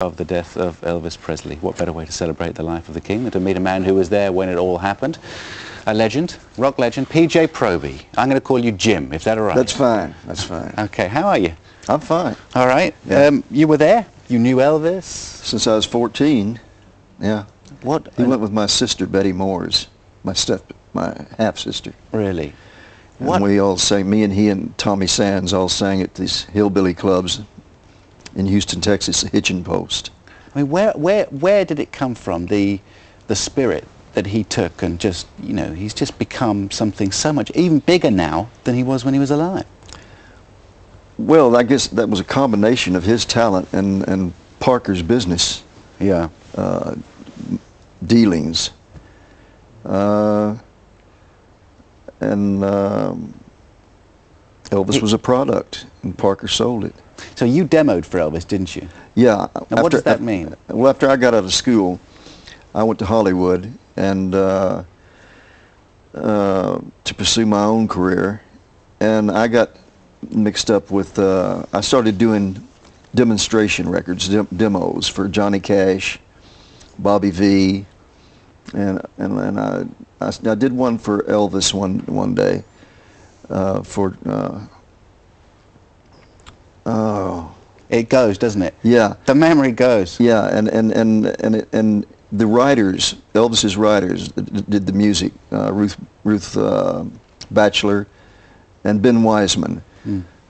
Of the death of Elvis Presley. What better way to celebrate the life of the king than to meet a man who was there when it all happened? A legend, rock legend, PJ Proby. I'm going to call you Jim, if that's all right. That's fine, that's fine. Okay, how are you? I'm fine. All right. Yeah. You were there? You knew Elvis? Since I was 14, yeah. What? He went with my sister, Betty Moores, my half-sister. Really? And What? we all sang, me and he and Tommy Sands all sang at these hillbilly clubs in Houston, Texas, the Hitchin' Post. I mean, where did it come from, the spirit that he took, and just, you know, he's just become something so much, even bigger now than he was when he was alive? Well, I guess that was a combination of his talent and Parker's business. Yeah. Dealings. Elvis was a product, and Parker sold it. So you demoed for Elvis, didn't you? Yeah. Now, what does that mean? Well, after I got out of school, I went to Hollywood and to pursue my own career, and I got mixed up with. I started doing demonstration records, demos for Johnny Cash, Bobby V, and I did one for Elvis one day. It goes, doesn't it? Yeah. The memory goes. Yeah, and the writers, Elvis's writers, did the music. Ruth Batchelor and Ben Wiseman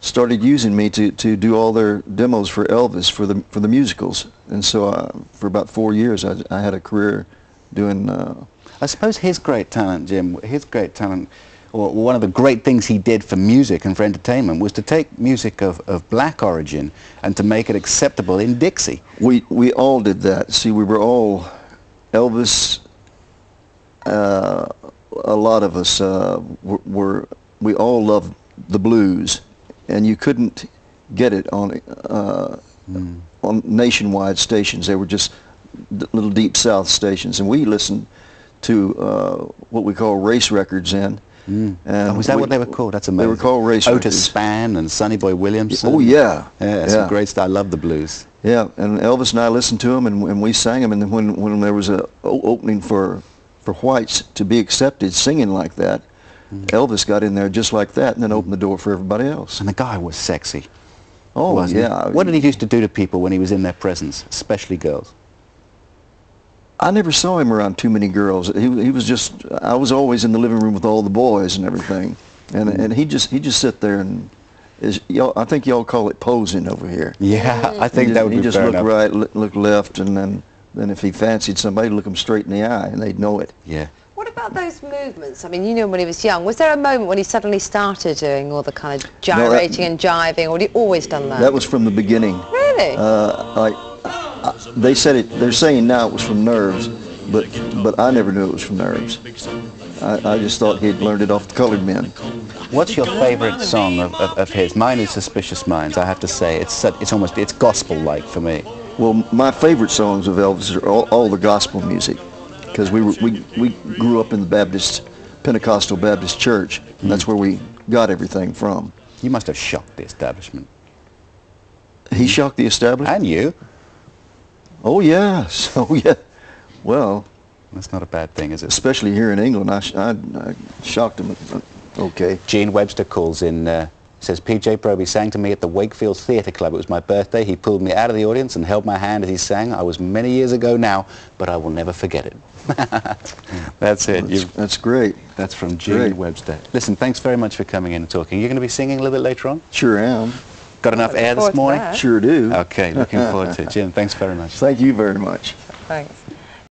started using me to do all their demos for Elvis for the musicals, and so for about 4 years I had a career doing. I suppose his great talent, Jim, his great talent, or one of the great things he did for music and for entertainment, was to take music of black origin and to make it acceptable in Dixie. We all did that. See, we were all Elvis. A lot of us we all loved the blues, and you couldn't get it on nationwide stations. They were just little deep south stations, and we listened to what we call race records then. And was that what they were called? That's amazing. They were called race records. Otis Spann and Sonny Boy Williamson. Oh yeah. Yeah, some great stuff. I love the blues. Yeah, and Elvis and I listened to them, and we sang them, and then when there was a opening for whites to be accepted singing like that, Elvis got in there just like that and then opened the door for everybody else. And the guy was sexy. Oh, wasn't yeah. He? What did he used to do to people when he was in their presence, especially girls? I never saw him around too many girls. He was just, I was always in the living room with all the boys and everything. And he just sit there and, I think y'all call it posing over here. Yeah, I think that would be He just fair look enough. right, look left, and then if he fancied somebody, look him straight in the eye, and they'd know it. Yeah. What about those movements? I mean, you know, when he was young, was there a moment when he suddenly started doing all the kind of gyrating and jiving, or had he always done that? That was from the beginning. Really? They said it. They're saying now it was from nerves, but I never knew it was from nerves. I just thought he'd learned it off the colored men. What's your favorite song of his? Mine is Suspicious Minds. I have to say, it's gospel-like for me. Well, my favorite songs of Elvis are all the gospel music, because we grew up in the Pentecostal Baptist church, and that's where we got everything from. You must have shocked the establishment. He shocked the establishment? And you. Oh yes, oh yeah. Well, that's not a bad thing, is it? Especially here in England, I shocked him. Okay. Gene Webster calls in, says, PJ Proby sang to me at the Wakefield Theatre Club. It was my birthday. He pulled me out of the audience and held my hand as he sang. I was many years ago now, but I will never forget it. That's it. That's great. That's from Gene Webster. Listen, thanks very much for coming in and talking. You're going to be singing a little bit later on? Sure am. Got enough air this morning? Sure do. Okay, looking forward to it. Jim, thanks very much. Thank you very much. Thanks.